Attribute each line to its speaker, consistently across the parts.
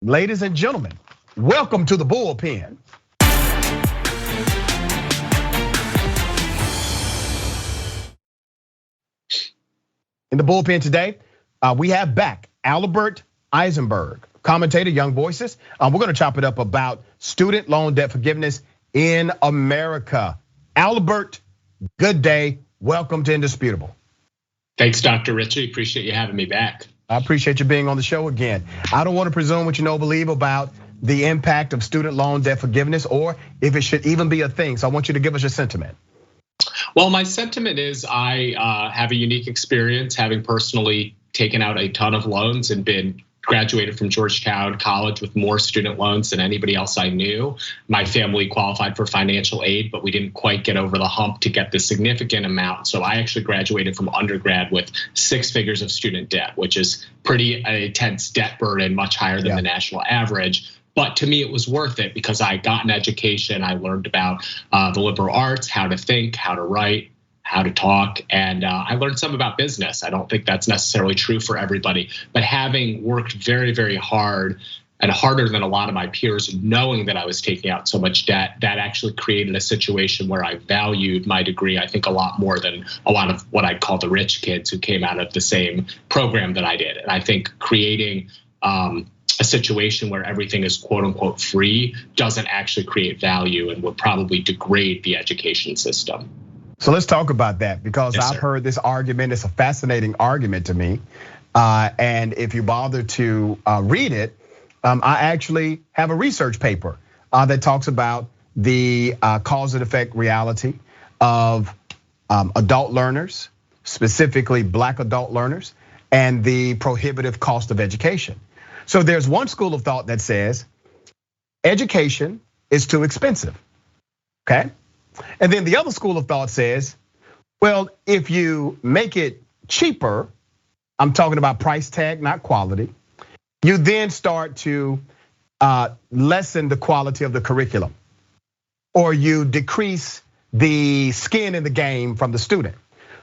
Speaker 1: ladies and gentlemen, welcome to the Bullpen. In the Bullpen today, we have back Eisenberg, commentator, Young Voices. We're gonna chop it up about student loan debt forgiveness in America. Albert, good day. Welcome to Indisputable.
Speaker 2: Thanks, Dr. Ritchie. Appreciate you having me back.
Speaker 1: I appreciate you being on the show again. I don't want to presume what you know, believe about the impact of student loan debt forgiveness, or if it should even be a thing. So I want you to give us your sentiment.
Speaker 2: Well, my sentiment is I have a unique experience having personally taken out a ton of loans and been graduated from Georgetown College with more student loans than anybody else I knew. My family qualified for financial aid, but we didn't quite get over the hump to get the significant amount. So I actually graduated from undergrad with 6 figures of student debt, which is pretty intense debt burden, much higher than the national average. But to me, it was worth it because I got an education. I learned about the liberal arts, how to think, how to write, how to talk, and I learned some about business. I don't think that's necessarily true for everybody, but having worked very, very hard and harder than a lot of my peers, knowing that I was taking out so much debt, that actually created a situation where I valued my degree, I think, a lot more than a lot of what I'd call the rich kids who came out of the same program that I did. And I think creating a situation where everything is quote unquote free doesn't actually create value and would probably degrade the education system.
Speaker 1: So let's talk about that, because
Speaker 2: Yes,
Speaker 1: I've
Speaker 2: sir.
Speaker 1: heard this argument. It's a fascinating argument to me. And if you bother to read it, I actually have a research paper that talks about the cause and effect reality of adult learners, specifically Black adult learners, and the prohibitive cost of education. So there's one school of thought that says education is too expensive, okay? And then the other school of thought says, well, if you make it cheaper, I'm talking about price tag, not quality, you then start to lessen the quality of the curriculum, or you decrease the skin in the game from the student.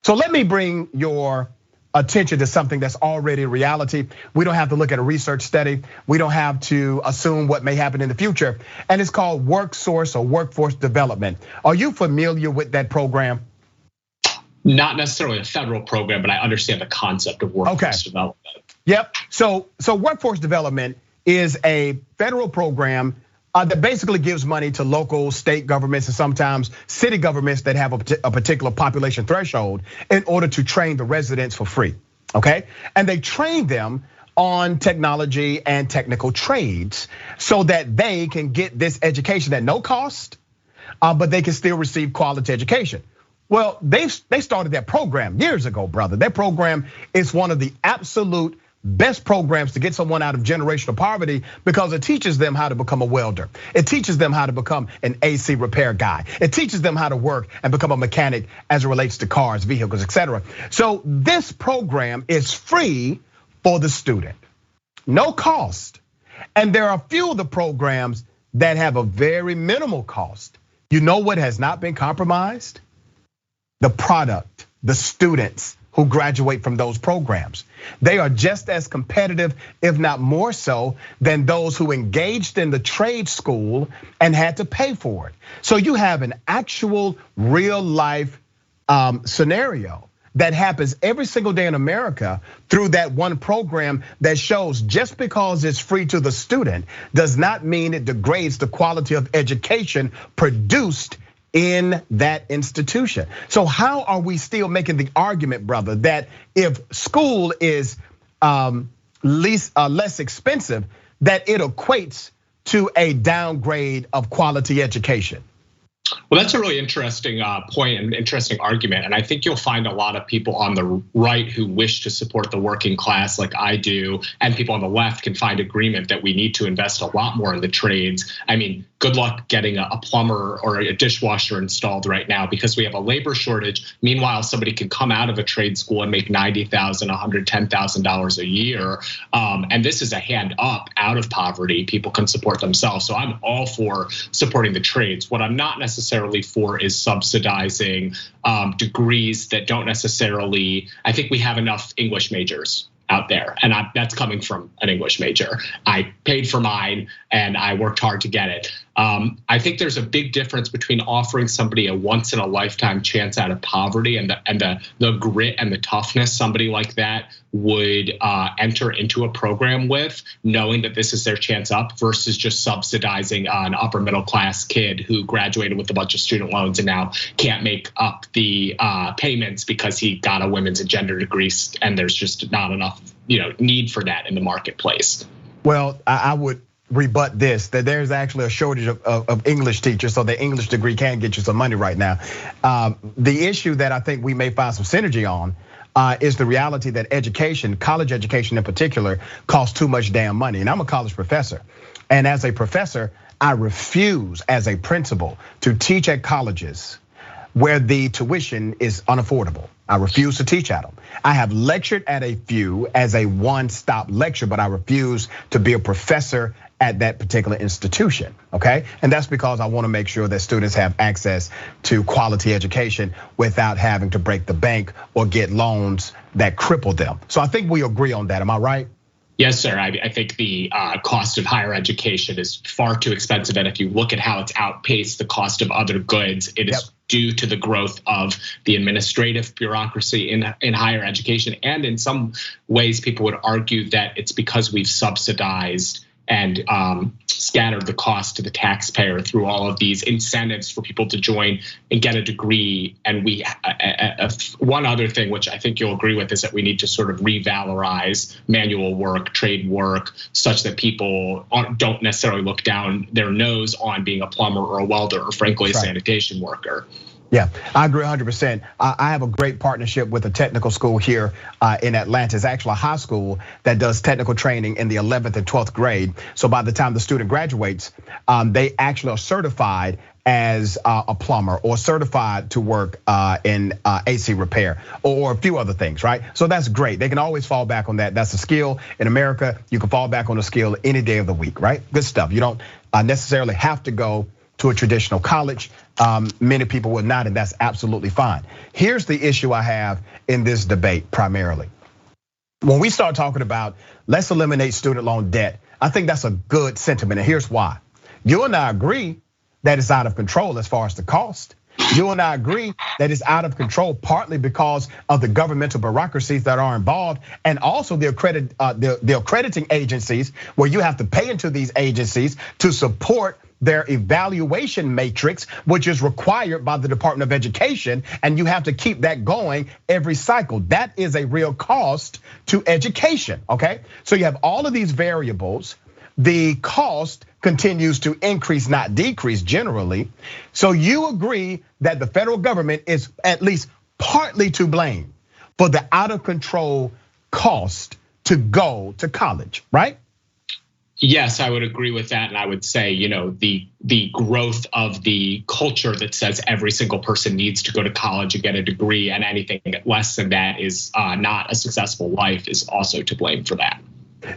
Speaker 1: So let me bring your attention to something that's already a reality. We don't have to look at a research study. We don't have to assume what may happen in the future. And it's called workforce or workforce development. Are you familiar with that program?
Speaker 2: Not necessarily a federal program, but I understand the concept of workforce development.
Speaker 1: Yep. So workforce development is a federal program that basically gives money to local, state governments, and sometimes city governments that have a particular population threshold in order to train the residents for free, okay? And they train them on technology and technical trades so that they can get this education at no cost, but they can still receive quality education. Well, they started that program years ago, brother. That program is one of the absolute best programs to get someone out of generational poverty, because it teaches them how to become a welder. It teaches them how to become an AC repair guy. It teaches them how to work and become a mechanic as it relates to cars, vehicles, etc. So this program is free for the student, no cost. And there are a few of the programs that have a very minimal cost. You know what has not been compromised? The product, the students who graduate from those programs. They are just as competitive, if not more so, than those who engaged in the trade school and had to pay for it. So you have an actual real life scenario that happens every single day in America through that one program that shows just because it's free to the student does not mean it degrades the quality of education produced in that institution. So how are we still making the argument, brother, that if school is less expensive, that it equates to a downgrade of quality education?
Speaker 2: Well, that's a really interesting point and interesting argument. And I think you'll find a lot of people on the right who wish to support the working class like I do, and people on the left can find agreement that we need to invest a lot more in the trades. I mean, good luck getting a plumber or a dishwasher installed right now because we have a labor shortage. Meanwhile, somebody can come out of a trade school and make $90,000, $110,000 a year. And this is a hand up out of poverty. People can support themselves. So I'm all for supporting the trades. What I'm not necessarily for is subsidizing degrees that don't necessarily, I think we have enough English majors out there. And that's coming from an English major. I paid for mine and I worked hard to get it. I think there's a big difference between offering somebody a once in a lifetime chance out of poverty and the grit and the toughness somebody like that would enter into a program with, knowing that this is their chance up, versus just subsidizing an upper middle class kid who graduated with a bunch of student loans and now can't make up the payments because he got a women's and gender degree and there's just not enough need for that in the marketplace.
Speaker 1: Well, I would rebut this, that there's actually a shortage of English teachers, so the English degree can get you some money right now. The issue that I think we may find some synergy on is the reality that education, college education in particular, costs too much damn money. And I'm a college professor. And as a professor, I refuse as a principal to teach at colleges where the tuition is unaffordable. I refuse to teach at them. I have lectured at a few as a one-stop lecture, but I refuse to be a professor at that particular institution, okay? And that's because I wanna make sure that students have access to quality education without having to break the bank or get loans that cripple them. So I think we agree on that, am I right?
Speaker 2: Yes, sir. I think the cost of higher education is far too expensive. And if you look at how it's outpaced the cost of other goods, it is due to the growth of the administrative bureaucracy in higher education. And in some ways, people would argue that it's because we've subsidized and scattered the cost to the taxpayer through all of these incentives for people to join and get a degree. And one other thing, which I think you'll agree with, is that we need to sort of revalorize manual work, trade work, such that people don't necessarily look down their nose on being a plumber or a welder or frankly a sanitation worker.
Speaker 1: Yeah, I agree 100%. I have a great partnership with a technical school here in Atlanta. It's actually a high school that does technical training in the 11th and 12th grade. So by the time the student graduates, they actually are certified as a plumber or certified to work in AC repair or a few other things, right? So that's great. They can always fall back on that. That's a skill in America. You can fall back on a skill any day of the week, right? Good stuff. You don't necessarily have to go to a traditional college. Many people would not, and that's absolutely fine. Here's the issue I have in this debate primarily. When we start talking about let's eliminate student loan debt, I think that's a good sentiment, and here's why. You and I agree that it's out of control as far as the cost. You and I agree that it's out of control partly because of the governmental bureaucracies that are involved, and also the accrediting agencies where you have to pay into these agencies to support their evaluation matrix, which is required by the Department of Education, and you have to keep that going every cycle. That is a real cost to education, okay? So you have all of these variables. The cost continues to increase, not decrease generally. So you agree that the federal government is at least partly to blame for the out of control cost to go to college, right?
Speaker 2: Yes, I would agree with that. And I would say, the growth of the culture that says every single person needs to go to college and get a degree, and anything less than that is not a successful life, is also to blame for that.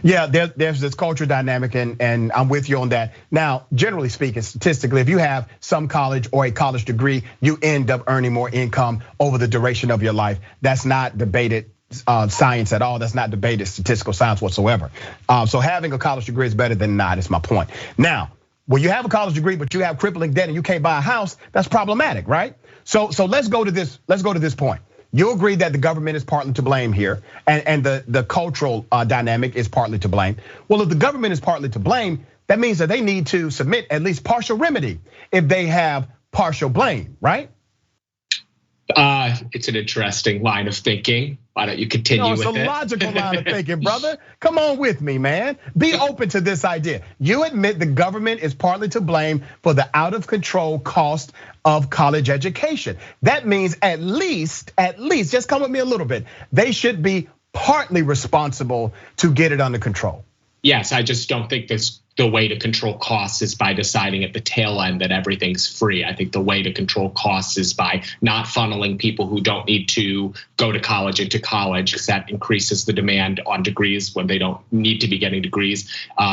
Speaker 1: Yeah, there's this culture dynamic, and I'm with you on that. Now, generally speaking, statistically, if you have some college or a college degree, you end up earning more income over the duration of your life. That's not debated science at all. That's not debated statistical science whatsoever. So having a college degree is better than not, is my point. Now, when you have a college degree, but you have crippling debt and you can't buy a house, that's problematic, right? So let's go to this point. You agree that the government is partly to blame here, and the cultural dynamic is partly to blame. Well, if the government is partly to blame, that means that they need to submit at least partial remedy if they have partial blame, right?
Speaker 2: It's an interesting line of thinking. Why don't you continue with it?
Speaker 1: It's a logical line of thinking, brother. Come on with me, man. Be open to this idea. You admit the government is partly to blame for the out of control cost of college education. That means at least, just come with me a little bit, they should be partly responsible to get it under control.
Speaker 2: Yes, I just don't think this the way to control costs is by deciding at the tail end that everything's free. I think the way to control costs is by not funneling people who don't need to go to college into college, because that increases the demand on degrees when they don't need to be getting degrees.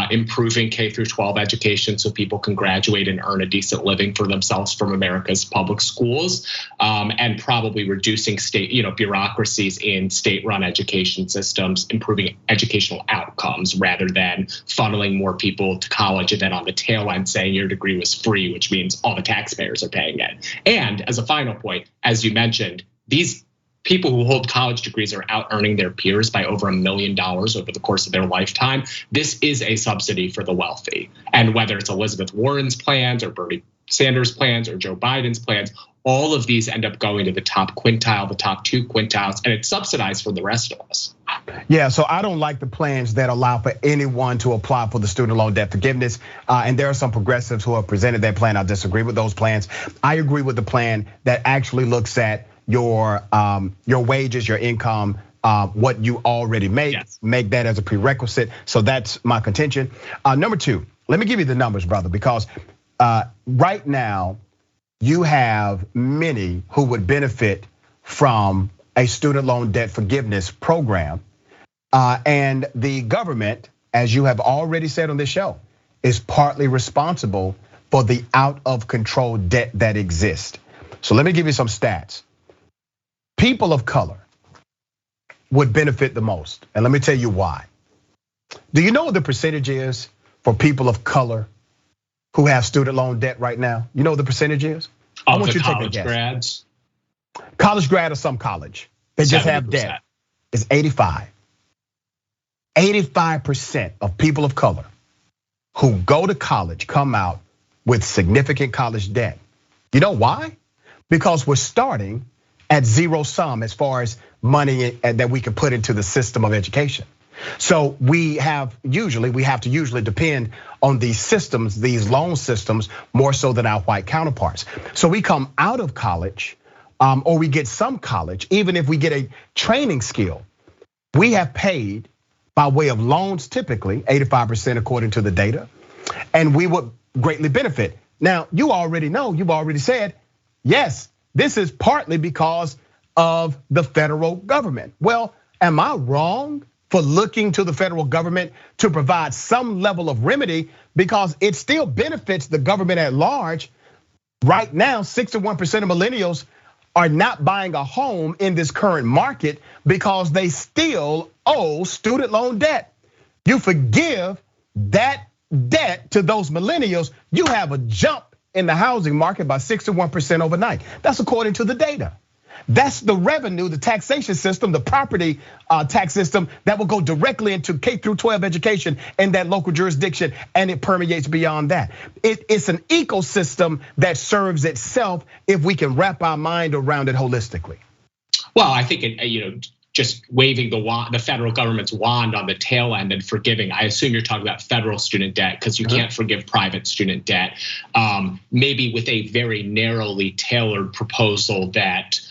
Speaker 2: Improving K through 12 education so people can graduate and earn a decent living for themselves from America's public schools, and probably reducing state, bureaucracies in state-run education systems, improving educational outcomes rather than funneling more people to college and then on the tail end saying your degree was free, which means all the taxpayers are paying it. And as a final point, as you mentioned, these people who hold college degrees are out earning their peers by over $1 million over the course of their lifetime. This is a subsidy for the wealthy. And whether it's Elizabeth Warren's plans or Bernie Sanders' plans or Joe Biden's plans, all of these end up going to the top quintile, the top 2 quintiles, and it's subsidized for the rest of us.
Speaker 1: Yeah, so I don't like the plans that allow for anyone to apply for the student loan debt forgiveness. And there are some progressives who have presented that plan. I disagree with those plans. I agree with the plan that actually looks at your wages, your income, what you already make, yes. Make that as a prerequisite. So that's my contention. Number 2, let me give you the numbers, brother, because right now you have many who would benefit from a student loan debt forgiveness program. And the government, as you have already said on this show, is partly responsible for the out of control debt that exists. So let me give you some stats. People of color would benefit the most. And let me tell you why. Do you know what the percentage is for people of color who have student loan debt right now? You know what the percentage is?
Speaker 2: I want you to take a guess. Grads?
Speaker 1: College grad or some college. They just 70%. Have debt. It's 85. 85% of people of color who go to college come out with significant college debt. You know why? Because we're starting at zero sum as far as money that we can put into the system of education. So we have to usually depend on these systems, these loan systems, more so than our white counterparts. So we come out of college, or we get some college, even if we get a training skill, we have paid by way of loans, typically 85% according to the data, and we would greatly benefit. Now, you already know, you've already said, yes, this is partly because of the federal government. Well, am I wrong for looking to the federal government to provide some level of remedy, because it still benefits the government at large? Right now, 61% of millennials are not buying a home in this current market because they still owe student loan debt. You forgive that debt to those millennials, you have a jump in the housing market by 61% overnight. That's according to the data. That's the revenue, the taxation system, the property tax system that will go directly into K through 12 education in that local jurisdiction, and it permeates beyond that. It's an ecosystem that serves itself if we can wrap our mind around it holistically.
Speaker 2: Well, I think just waving the federal government's wand on the tail end and forgiving. I assume you're talking about federal student debt, because you can't forgive private student debt. Maybe with a very narrowly tailored proposal that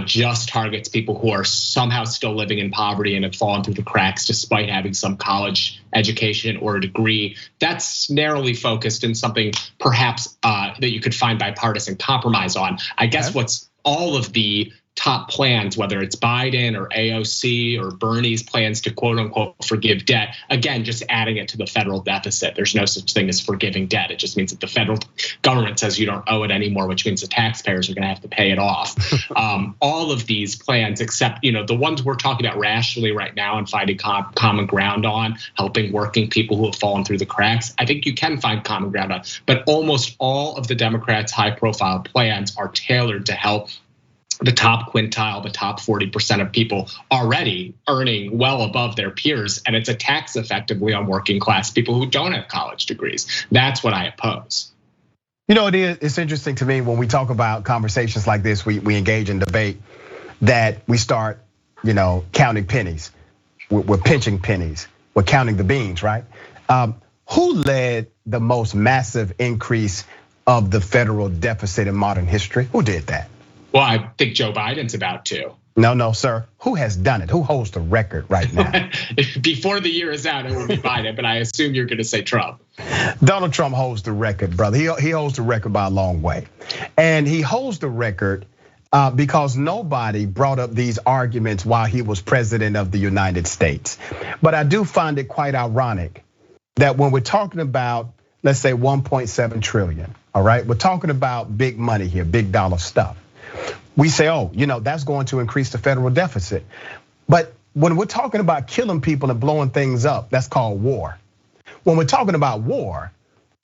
Speaker 2: just targets people who are somehow still living in poverty and have fallen through the cracks despite having some college education or a degree. That's narrowly focused in something perhaps that you could find bipartisan compromise on. I guess what's all of the top plans, whether it's Biden or AOC or Bernie's plans to quote unquote forgive debt, again, just adding it to the federal deficit. There's no such thing as forgiving debt. It just means that the federal government says you don't owe it anymore, which means the taxpayers are gonna have to pay it off. All of these plans, except the ones we're talking about rationally right now and finding common ground on, helping working people who have fallen through the cracks, I think you can find common ground on. But almost all of the Democrats' high profile plans are tailored to help the top quintile, the top 40% of people already earning well above their peers. And it's a tax effectively on working class people who don't have college degrees. That's what I oppose.
Speaker 1: It's interesting to me when we talk about conversations like this, we engage in debate, that we start, counting pennies. We're pinching pennies. We're counting the beans, right? Who led the most massive increase of the federal deficit in modern history? Who did that?
Speaker 2: Well, I think Joe Biden's about to.
Speaker 1: No, sir. Who has done it? Who holds the record right now?
Speaker 2: Before the year is out, it will be Biden, but I assume you're going to say Trump.
Speaker 1: Donald Trump holds the record, brother. He holds the record by a long way. And he holds the record because nobody brought up these arguments while he was president of the United States. But I do find it quite ironic that when we're talking about, let's say 1.7 trillion, all right? We're talking about big money here, big dollar stuff. We say, that's going to increase the federal deficit. But when we're talking about killing people and blowing things up, that's called war. When we're talking about war,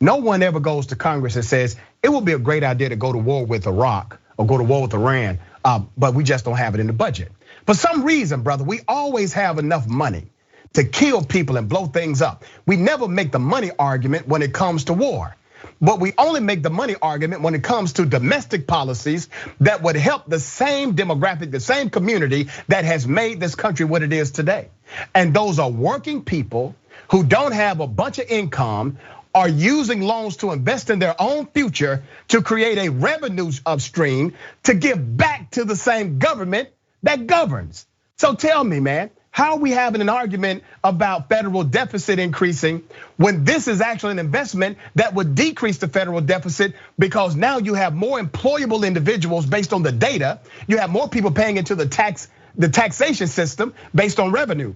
Speaker 1: no one ever goes to Congress and says, it would be a great idea to go to war with Iraq or go to war with Iran, but we just don't have it in the budget. For some reason, brother, we always have enough money to kill people and blow things up. We never make the money argument when it comes to war. But we only make the money argument when it comes to domestic policies that would help the same demographic, the same community that has made this country what it is today. And those are working people who don't have a bunch of income, are using loans to invest in their own future to create a revenue stream to give back to the same government that governs. So tell me, man, how are we having an argument about federal deficit increasing when this is actually an investment that would decrease the federal deficit because now you have more employable individuals based on the data. You have more people paying into the taxation system based on revenue.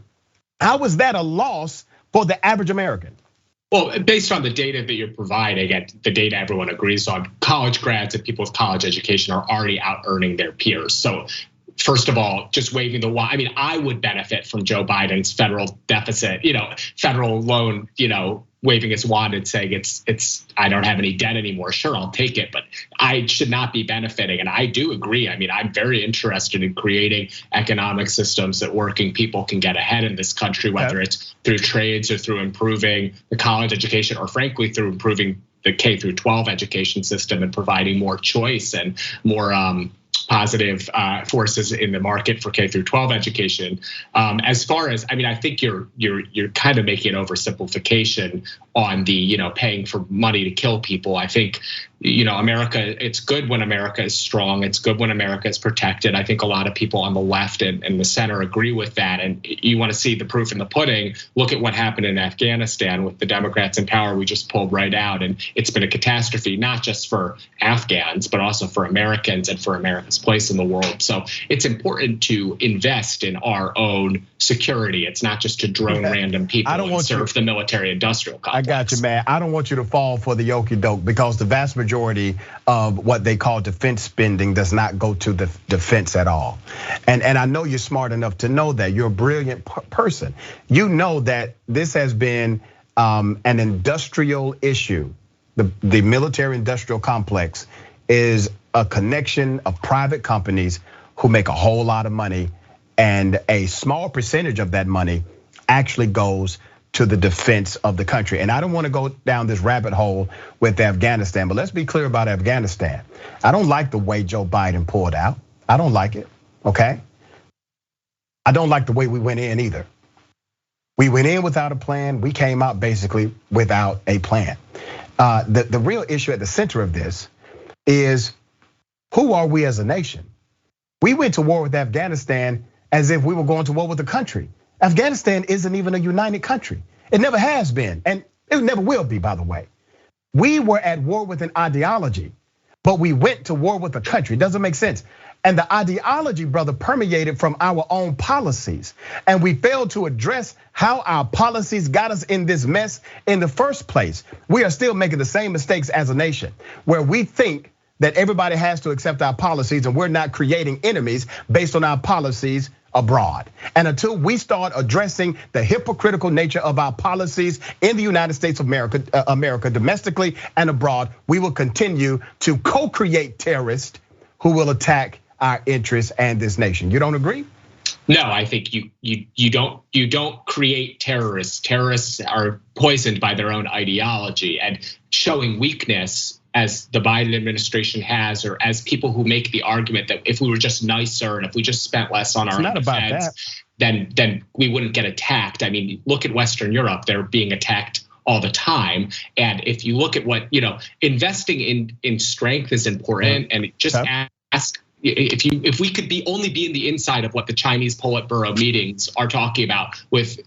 Speaker 1: How is that a loss for the average American?
Speaker 2: Well, based on the data that you're providing, and the data everyone agrees on, college grads and people with college education are already out earning their peers. So first of all, just waving the wand. I mean, I would benefit from Joe Biden's federal deficit, federal loan, waving his wand and saying it's I don't have any debt anymore. Sure, I'll take it, but I should not be benefiting. And I do agree. I mean, I'm very interested in creating economic systems that working people can get ahead in this country, whether it's through trades or through improving the college education, or frankly, through improving the K through 12 education system and providing more choice and more positive forces in the market for K through 12 education. As far as, I think you're kind of making an oversimplification on the paying for money to kill people. I think America, it's good when America is strong. It's good when America is protected. I think a lot of people on the left and the center agree with that. And you want to see the proof in the pudding. Look at what happened in Afghanistan with the Democrats in power. We just pulled right out, and it's been a catastrophe, not just for Afghans, but also for Americans and for America's place in the world. So it's important to invest in our own security. It's not just to drone random people and serve the military-industrial complex.
Speaker 1: I got you, man. I don't want you to fall for the okie-doke, because the vast majority of what they call defense spending does not go to the defense at all. And I know you're smart enough to know that. You're a brilliant person. You know that this has been an industrial issue. The military-industrial complex is a connection of private companies who make a whole lot of money, and a small percentage of that money actually goes to the defense of the country. And I don't want to go down this rabbit hole with Afghanistan, but let's be clear about Afghanistan. I don't like the way Joe Biden pulled out. I don't like it, okay? I don't like the way we went in either. We went in without a plan. We came out basically without a plan. The real issue at the center of this is, who are we as a nation? We went to war with Afghanistan as if we were going to war with the country. Afghanistan isn't even a united country. It never has been, and it never will be, by the way. We were at war with an ideology, but we went to war with the country. It doesn't make sense. And the ideology, brother, permeated from our own policies. And we failed to address how our policies got us in this mess in the first place. We are still making the same mistakes as a nation, where we think that everybody has to accept our policies, and we're not creating enemies based on our policies abroad. And until we start addressing the hypocritical nature of our policies in the United States of America, domestically and abroad, we will continue to co-create terrorists who will attack our interests and this nation. You don't agree?
Speaker 2: No, I think you don't create terrorists. Terrorists are poisoned by their own ideology, and showing weakness, as the Biden administration has, or as people who make the argument that if we were just nicer and if we just spent less on our own defense, then we wouldn't get attacked. I mean, look at Western Europe; they're being attacked all the time. And if you look at what investing in strength is important, and just ask if we could only be in the inside of what the Chinese Politburo meetings are talking about with,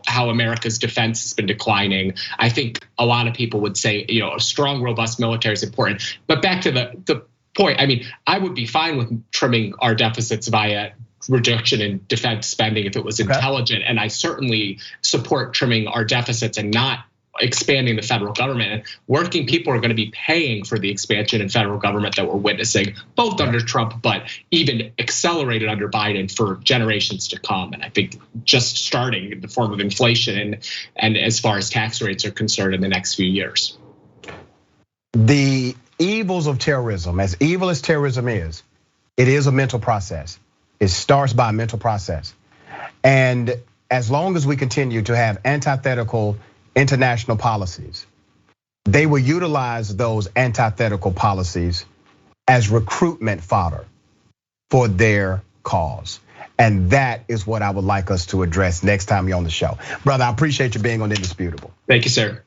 Speaker 2: how America's defense has been declining, I think a lot of people would say, a strong, robust military is important. But back to the point, I mean, I would be fine with trimming our deficits via reduction in defense spending if it was intelligent. And I certainly support trimming our deficits and not expanding the federal government. And working people are going to be paying for the expansion in federal government that we're witnessing, both under Trump, but even accelerated under Biden for generations to come. And I think just starting in the form of inflation and as far as tax rates are concerned in the next few years.
Speaker 1: The evils of terrorism, as evil as terrorism is, it is a mental process. It starts by a mental process. And as long as we continue to have antithetical international policies, they will utilize those antithetical policies as recruitment fodder for their cause. And that is what I would like us to address next time you're on the show. Brother, I appreciate you being on Indisputable.
Speaker 2: Thank you, sir.